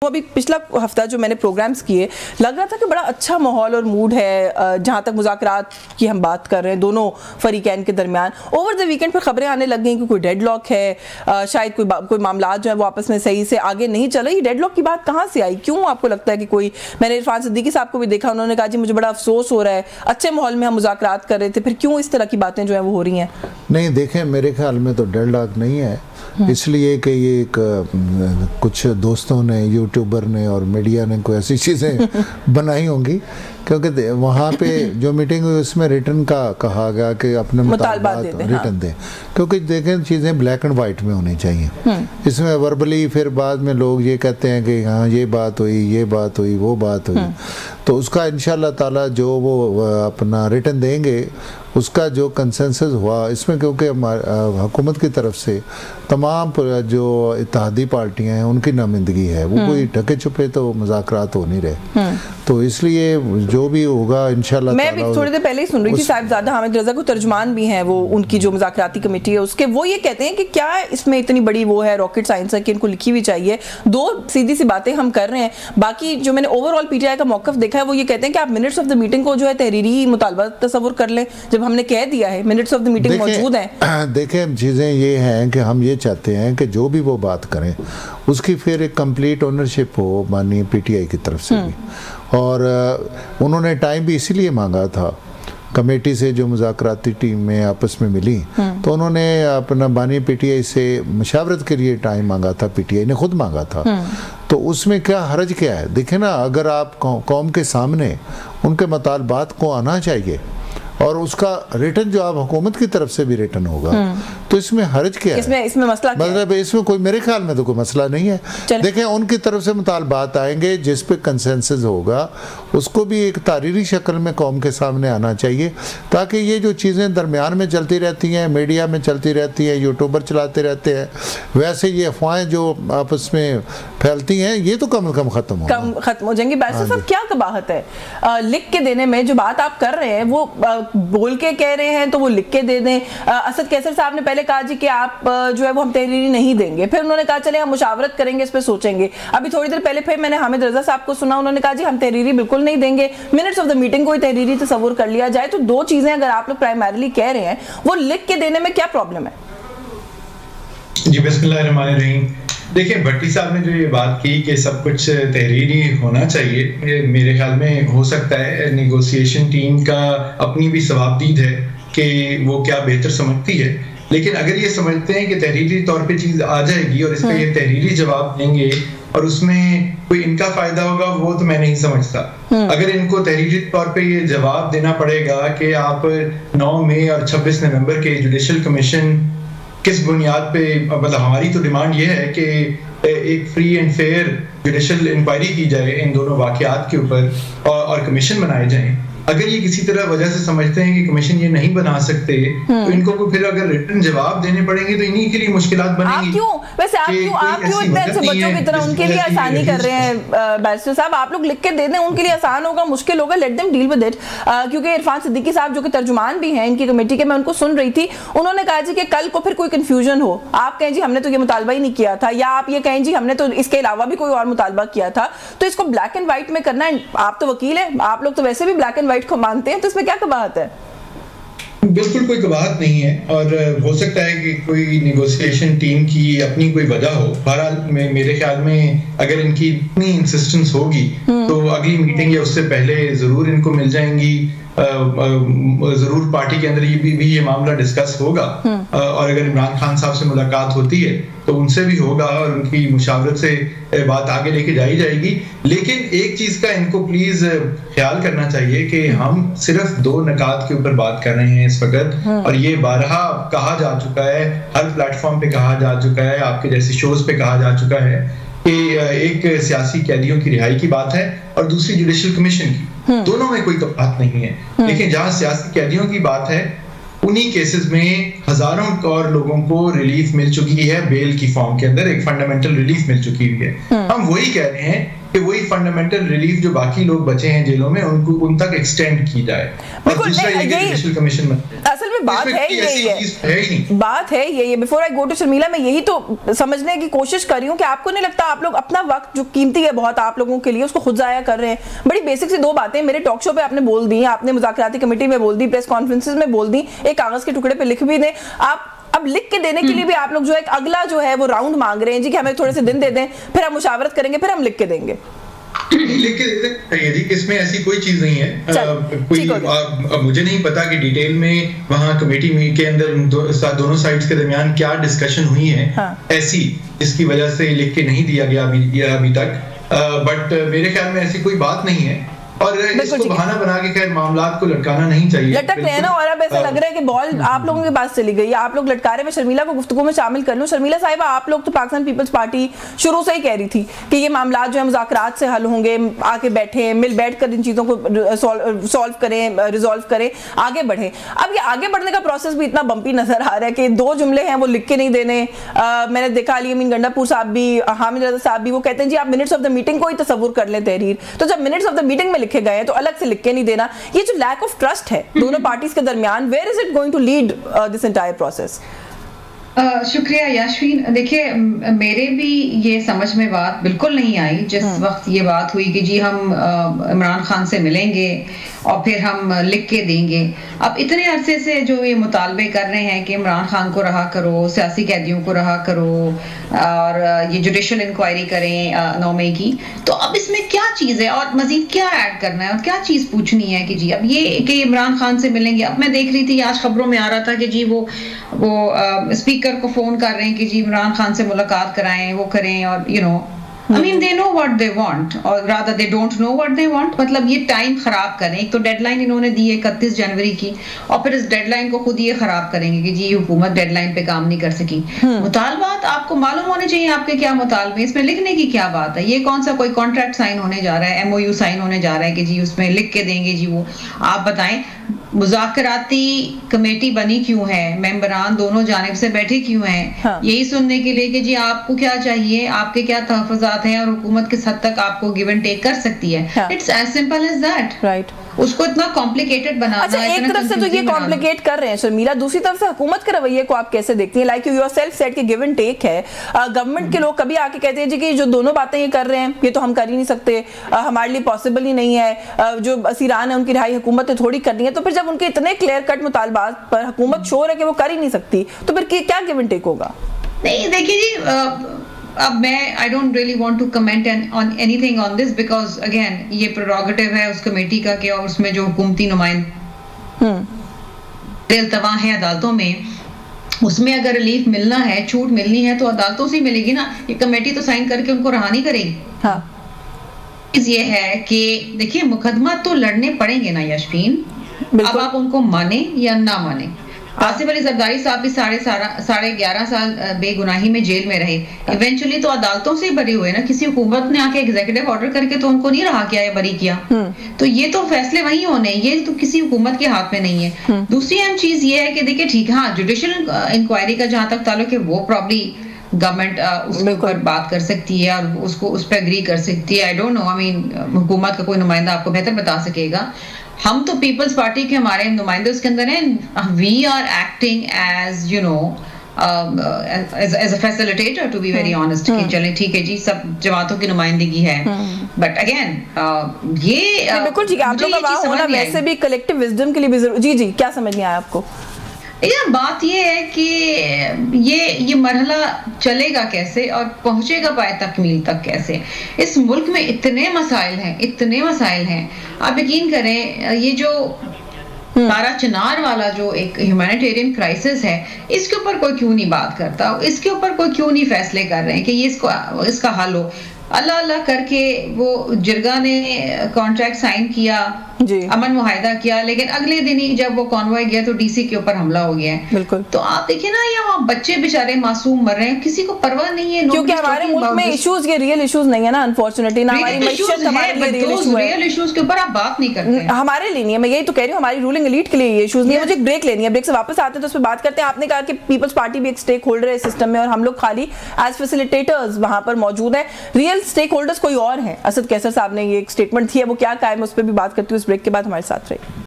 ابھی پچھلا ہفتہ جو میں نے پروگرامز کیے لگ رہا تھا کہ بڑا اچھا ماحول اور موڈ ہے جہاں تک مذاکرات کی ہم بات کر رہے ہیں دونوں فریقین کے درمیان. اوور دا ویکینڈ پھر خبریں آنے لگ گئیں کہ کوئی ڈیڈ لاک ہے, شاید کوئی معاملات جو ہیں وہ آپس میں صحیح سے آگے نہیں چل رہے. یہ ڈیڈ لاک کی بات کہاں سے آئی؟ کیوں آپ کو لگتا ہے کہ کوئی, میں نے عرفان صدیقی صاحب کو بھی دیکھا, انہوں نے کہا جی مجھے بڑا افسوس ہو رہا ہے, اچھے ماحول میں ہم مذاکرات کر رہے تھے, پھر کیوں اس طرح کی باتیں جو ہیں وہ ہو رہی ہیں؟ نہیں دیکھیں, میرے خیال میں تو ڈیڈ لاک نہیں ہے, اس لیے کہ یہ ایک کچھ دوستوں نے, یوٹیوبر نے اور میڈیا نے کوئی ایسی چیزیں بنائی ہوں گی, کیونکہ وہاں پہ جو میٹنگ ہوئی اس میں ریٹن کا کہا گیا کہ اپنے مطالبات ریٹن دیں, کیونکہ دیکھیں چیزیں بلیک اینڈ وائٹ میں ہونی چاہیے. اس میں وربلی پھر بعد میں لوگ یہ کہتے ہیں کہ ہاں یہ بات ہوئی, یہ بات ہوئی, وہ بات ہوئی, تو اس کا انشاءاللہ تعالیٰ جو وہ اپنا ریٹن دیں گے اس کا جو کنسنسس ہوا اس میں, کیونکہ حکومت کی طرف سے تمام جو اتحادی پارٹیاں ہیں ان کی نمائندگی ہے, وہ کوئی ڈھکے چھپے تو مذاکرات ہو نہیں رہے, تو اس لیے جو بھی ہوگا انشاءاللہ میں بھی تھوڑی دیر پہلے ہی سن رہی تھی صاحبزادہ حامد رضا کو, ترجمان بھی ہیں وہ ان کی جو مذاکراتی کمیٹی ہے اس کے, وہ یہ کہتے ہیں کہ کیا اس میں اتنی بڑی وہ ہے راکٹ سائنس ہے کہ ان کو لکھی ہوئی چاہیے, دو سیدھی سی باتیں ہم کر رہے ہیں. باقی جو میں نے over all P T I کا موقف دیکھا ہے وہ یہ کہتے ہیں کہ آپ منٹس آف دا میٹنگ کو جو ہے تحریری مطالبہ تصور کر لیں, جب ہم نے کہہ دیا ہے منٹس آف دا میٹنگ موجود ہیں. دیکھیں چیزیں یہ ہیں کہ ہم یہ چاہتے ہیں کہ جو بھی وہ بات کریں اس کی پھر ایک کمپلیٹ اونرشپ ہو مانی پی ٹی آئی کی طرف سے بھی, اور انہوں نے ٹائم بھی اسی لیے مانگا تھا کمیٹی سے, جو مذاکراتی ٹیم میں آپس میں ملی تو انہوں نے اپنا بانی پی ٹی آئی سے مشاورت کے لیے ٹائم مانگا تھا, پی ٹی آئی نے خود مانگا تھا, تو اس میں کیا حرج کیا ہے؟ دیکھیں نا, اگر آپ قوم کے سامنے ان کے مطالبات کو آنا چاہیے اور اس کا ریٹن جو آپ حکومت کی طرف سے بھی ریٹن ہوگا, تو اس میں حرج کیا ہے؟ اس میں مسئلہ کیا ہے؟ مطلب اس میں کوئی, میرے خیال میں تو کوئی مسئلہ نہیں ہے. دیکھیں ان کی طرف سے مطالبات آئیں گے, جس پہ کنسنسس ہوگا اس کو بھی ایک تحریری شکل میں قوم کے سامنے آنا چاہیے, تاکہ یہ جو چیزیں درمیان میں چلتی رہتی ہیں, میڈیا میں چلتی رہتی ہیں, یوٹیوبر چلاتے رہتے ہیں, ویسے یہ افواہیں جو آپس میں پھیلتی ہیں یہ تو کم از کم ختم ہو جائیں گی. بیرسٹر صاحب کیا قباحت ہے لکھ کے دینے میں؟ جو بات آپ کر رہے ہیں وہ بول کے کہہ رہے ہیں تو وہ لکھ کے دے دیں. اسد کیسر صاحب نے پہلے کہا جی کہ آپ جو ہے وہ ہم تحریری نہیں دیں گے, پھر انہوں نے کہا چلے ہم مشاورت کریں گے, اس پہ سوچیں گے. ابھی تھوڑی دیر پہلے پھر میں نے حامد رضا صاحب کو سنا, انہوں نے کہا جی ہم تحریری بالکل نہیں دیں گے, منٹس آف دا میٹنگ کو ہی تحریری تصور کر لیا جائے. تو دو چیزیں اگر آپ لوگ پرائمریلی کہہ رہے ہیں, وہ لکھ کے دینے میں کیا پرابلم ہے؟ جی بسم اللہ الرحمن الرحیم. دیکھیں بھٹی صاحب نے جو یہ بات کی کہ سب کچھ تحریری ہونا چاہیے, میرے خیال میں ہو سکتا ہے نیگوسیشن ٹیم کا اپنی بھی ثوابدید ہے کہ وہ کیا بہتر سمجھتی ہے, لیکن اگر یہ سمجھتے ہیں کہ تحریری طور پہ چیز آ جائے گی اور اس پہ یہ تحریری جواب دیں گے اور اس میں کوئی ان کا فائدہ ہوگا, وہ تو میں نہیں سمجھتا. اگر ان کو تحریری طور پہ یہ جواب دینا پڑے گا کہ آپ 9 مئی اور 26 نومبر کے جوڈیشل کمیشن کس بنیاد پہ, مطلب ہماری تو ڈیمانڈ یہ ہے کہ ایک free and fair judicial inquiry کی جائے ان دونوں واقعات کے اوپر اور کمیشن بنائے جائیں. اگر یہ کسی طرح وجہ سے سمجھتے ہیں کہ کمیشن یہ نہیں بنا سکتے تو ان کو پھر اگر ریٹن جواب دینے پڑیں گے تو انہی کے لیے مشکلات بنیں گی. ویسے آپ کیوں اتنے اچھے بچوں کی طرح ان کے لیے آسانی کر رہے ہیں بیرسٹر صاحب؟ آپ لوگ لکھ کے دے دیں, ان کے لیے آسان ہوگا, مشکل ہوگا, let them deal with it. کیونکہ عرفان صدیقی صاحب جو کہ ترجمان بھی ہیں ان کی کمیٹی کے, میں ان کو سن رہی تھی, انہوں نے کہا جی کہ کل کو پھر کوئی کنفیوژن ہو, آپ کہیں جی ہم نے تو یہ مطالبہ ہی نہیں کیا تھا, یا آپ یہ کہیں جی ہم نے تو اس کے علاوہ بھی کوئی اور مطالبہ کیا تھا, تو اس کو بلیک اینڈ وائٹ میں کرنا ہے. آپ تو وکیل ہیں, آپ لوگ تو ویسے بھی بلیک اینڈ وائٹ کو مانتے ہیں, تو اس میں کیا قباحت ہے؟ بالکل کوئی قباحت نہیں ہے, اور ہو سکتا ہے کہ کوئی نیگوسیشن ٹیم کی اپنی کوئی وجہ ہو. بہرحال میرے خیال میں اگر ان کی اتنی انسسٹنس ہوگی تو اگلی میٹنگ یا اس سے پہلے ضرور ان کو مل جائیں گی, ضرور پارٹی کے اندر بھی یہ معاملہ ڈسکس ہوگا, اور اگر عمران خان صاحب سے ملاقات ہوتی ہے تو ان سے بھی ہوگا اور ان کی مشاورت سے بات آگے لے کے جائی جائے گی. لیکن ایک چیز کا ان کو پلیز خیال کرنا چاہیے کہ ہم صرف 2 نکات کے اوپر بات کر رہے ہیں اس وقت, اور یہ بارہا کہا جا چکا ہے, ہر پلیٹ فارم پہ کہا جا چکا ہے, آپ کے جیسے شوز پہ کہا جا چکا ہے کہ ایک سیاسی قیدیوں کی رہائی کی بات ہے اور دوسری جوڈیشل کمیشن کی. دونوں میں کوئی بات نہیں ہے, لیکن جہاں سیاسی قیدیوں کی بات ہے انہی کیسز میں ہزاروں اور لوگوں کو ریلیف مل چکی ہے بیل کی فارم کے اندر, ایک فنڈامنٹل ریلیف مل چکی ہوئی ہے. ہم وہی کہہ رہے ہیں کہ वही फंडामेंटल रिलीफ जो बाकी लोग बचे हैं जेलों में उन तक एक्सटेंड की जाए। और दूसरा ये जुडिशियल कमीशन में असल में बात है यही है, बात है यही। Before I go to Sharmila, मैं यही तो समझने की कोशिश कर रही हूँ कि आपको नहीं लगता आप लोग अपना वक्त जो कीमती है बहुत आप लोगों के लिए उसको खुद जाया कर रहे हैं? बड़ी बेसिक सी दो बातें मेरे टॉक शो पे आपने बोल दी, आपने मुज़ाकराती कमेटी में बोल दी, प्रेस कॉन्फ्रेंसेस में बोल दी, एक कागज के टुकड़े पे लिख भी दें। आप अब लिख के देने के लिए भी आप लोग जो है अगला जो है वो राउंड मांग रहे हैं जी कि हमें थोड़े से दिन दे दें, फिर हम मुशावरत करेंगे, फिर हम लिख के देंगे। लिख के देते हैं जी, इसमें ऐसी कोई चीज नहीं है। मुझे नहीं पता कि डिटेल में वहाँ कमेटी के अंदर दोनों साइड्स के दरमियान क्या डिस्कशन हुई है ऐसी, जिसकी वजह से लिख के नहीं दिया गया अभी तक। बट मेरे ख्याल में ऐसी कोई बात नहीं है और इसको बहाना बना के खैर मामलात को लटकाना नहीं चाहिए। लटक रहे हैं ना, और अब ऐसा लग रहा है कि बॉल आप लोगों के पास चली गई है, आप लोग लटका रहे हैं। मैं शर्मिला को गुफ्तगू में शामिल कर लूं। शर्मिला साहिबा, आप लोग तो पाकिस्तान पीपल्स पार्टी शुरू से ही कह रही थी कि ये मामलात जो है मुज़ाकरात से हल होंगे, आके बैठे मिल बैठ कर इन चीज़ों को सॉल्व करें, रिजॉल्व करें, आगे बढ़ें। अब ये आगे बढ़ने का प्रोसेस भी इतना बम्पी नजर आ रहा है कि दो जुमले हैं वो लिख के नहीं देने। मैंने देखा अली अमीन गंडापुर साहब भी, हामिद रज़ा साहब भी, वो कहते हैं जी आप मिनट्स ऑफ द मीटिंग को ही तसव्वुर कर लें तहरीर, तो जब मिनट्स ऑफ द मीटिंग में लिखे गए हैं तो अलग से लिख के नहीं देना। ये जो लैक ऑफ ट्रस्ट है दोनों पार्टीज के दरमियान, where is it going to lead this entire process? शुक्रिया यास्मीन। देखिए, मेरे भी ये समझ में बात बिल्कुल नहीं आई जिस वक्त ये बात हुई कि जी हम इमरान खान से मिलेंगे और फिर हम लिख के देंगे। अब इतने अरसे से जो ये मुतालबे कर रहे हैं कि इमरान खान को रहा करो, सियासी कैदियों को रहा करो और ये जुडिशियल इंक्वायरी करें 9 मई की, तो अब इसमें क्या चीज़ है और मजीद क्या ऐड करना है और क्या चीज़ पूछनी है कि जी अब ये कि इमरान खान से मिलेंगे। अब मैं देख रही थी आज खबरों में आ रहा था कि जी वो स्पीकर को फोन कर रहे हैं कि जी इमरान खान से मुलाकात कराएं, वो करें, और you know I mean they know what they want or rather they don't know what they want। मतलब ये टाइम खराब करें। एक तो डेडलाइन इन्होंने दी है 31 जनवरी की और फिर इस डेडलाइन को खुद ये खराब करेंगे कि जी हुकूमत डेडलाइन पे काम नहीं कर सकी। मुतालबात आपको मालूम होने चाहिए आपके क्या मुतालबे, इसमें लिखने की क्या बात है? ये कौन सा कोई कॉन्ट्रैक्ट साइन होने जा रहा है, MOU साइन होने जा रहा है कि जी उसमें लिख के देंगे जी वो? आप बताएं मुज़ाकराती कमेटी बनी क्यों है, मेंबरान दोनों जानिब से बैठे क्यों हैं? यही सुनने के लिए कि जी आपको क्या चाहिए, आपके क्या तहफ़्फ़ुज़ात हैं और हुकूमत किस हद तक आपको गिव एंड टेक कर सकती है। It's as simple as that, right? उसको इतना कॉम्प्लिकेटेड बनाना। अच्छा, एक तरफ से तो ये कॉम्प्लिकेट कर रहे हैं शर्मिला, दूसरी तरफ से हुकूमत के रवैये को आप कैसे देखती हैं? लाइक यू योरसेल्फ सेड कि गिव एंड टेक है। गवर्नमेंट के लोग कभी आके कहते हैं जी कि जो दोनों बातें ये कर रहे हैं ये तो हम कर ही नहीं सकते, हमारे लिए पॉसिबल ही नहीं है, जो असीरान है उनकी रिहाई हुकूमत ने थोड़ी करनी है। तो फिर जब उनके इतने क्लियर कट मुतालबात पर हुकूमत श्योर है कि वो कर ही नहीं सकती, तो फिर क्या गिव एंड टेक होगा? नहीं देखिए जी, अब मैं I don't really want to comment on anything on this because again ये प्रेरोगेटिव है उस कमेटी का कि और उसमें जो हुकूमती नुमाइंदे अल्तवा हैं अदालतों में, उसमें अगर रिलीफ मिलना है, छूट मिलनी है तो अदालतों से मिलेगी ना। ये कमेटी तो साइन करके उनको रहा नहीं करेगी। हाँ, ये है कि देखिए मुकदमा तो लड़ने पड़ेंगे ना यशफीन, अब आप उनको माने या ना माने। आसिफ अली जरदारी साहब भी 11.5 साल बेगुनाही में जेल में रहे, इवेंचुअली तो अदालतों से बरी हुए ना, किसी हुकूमत ने आके एग्जीक्यूटिव ऑर्डर करके तो उनको नहीं रहा किया या बरी किया। तो ये तो फैसले वही होने, ये तो किसी हुकूमत के हाथ में नहीं है। दूसरी अहम चीज ये है कि देखिए ठीक है, जुडिशियल इंक्वायरी का जहां तक ताल्लुक है वो प्रॉब्ली गवर्नमेंट उसके ऊपर बात कर सकती है और उसको उस पर एग्री कर सकती है। I don't know, I mean हुकूमत का कोई नुमाइंदा आपको बेहतर बता सकेगा। हम तो पीपल्स पार्टी के हमारे नुमाइंदे उसके अंदर हैं, we are acting as you know as a facilitator to be very honest कि चलें ठीक है जी सब जमातों की नुमाइंदगी है। बट अगेन ये बिल्कुल ठीक है, आप लोग का वहाँ होना वैसे भी कलेक्टिव विजडम के लिए भी जरूरी। जी क्या समझ में आया आपको? यार बात ये है कि ये मरहला चलेगा कैसे और पहुंचेगा पाए तकमील तक कैसे? इस मुल्क में इतने मसाइल हैं, आप यकीन करें ये जो तारा चिनार वाला जो एक ह्यूमैनिटेरियन क्राइसिस है, इसके ऊपर कोई क्यों नहीं बात करता, इसके ऊपर कोई क्यों नहीं फैसले कर रहे हैं कि ये इसका हल हो? अल्लाह अल्लाह करके वो जिरगा ने कॉन्ट्रैक्ट साइन किया, अमन मुआहिदा किया, लेकिन अगले दिन ही जब वो कॉन्वॉय गया तो डीसी के ऊपर हमला हो गया है। बिल्कुल। तो आप देखिए ना, यहाँ बच्चे बेचारे मासूम मर रहे हैं, किसी को परवाह नहीं है, क्योंकि हमारे मुल्क में इश्यूज ये रियल इश्यूज नहीं है ना, अनफॉर्चुनेटली ना हमारी मैशत हमारे लिए रियल इश्यूज के ऊपर आप बात नहीं करते। हमारे लिए नहीं है, मैं यही तो कह रही हूँ, हमारी रूलिंग एलीट के लिए ये इश्यूज नहीं है। मुझे एक ब्रेक लेनी है, ब्रेक से वापस आते हैं तो उस पर बात करते हैं। आपने कहा कि पीपल्स पार्टी भी एक स्टेक होल्डर है सिस्टम में और हम लोग खाली एज फैसिलिटेटर्स वहां पर मौजूद है। रियल ریئل اسٹیک ہولڈرز کوئی اور ہیں. اسد قیصر صاحب نے یہ ایک اسٹیٹمنٹ دی ہے, وہ کیا قائم ہے اس پہ بھی بات کرتی ہوں اس بریک کے بعد. ہمارے ساتھ رہے.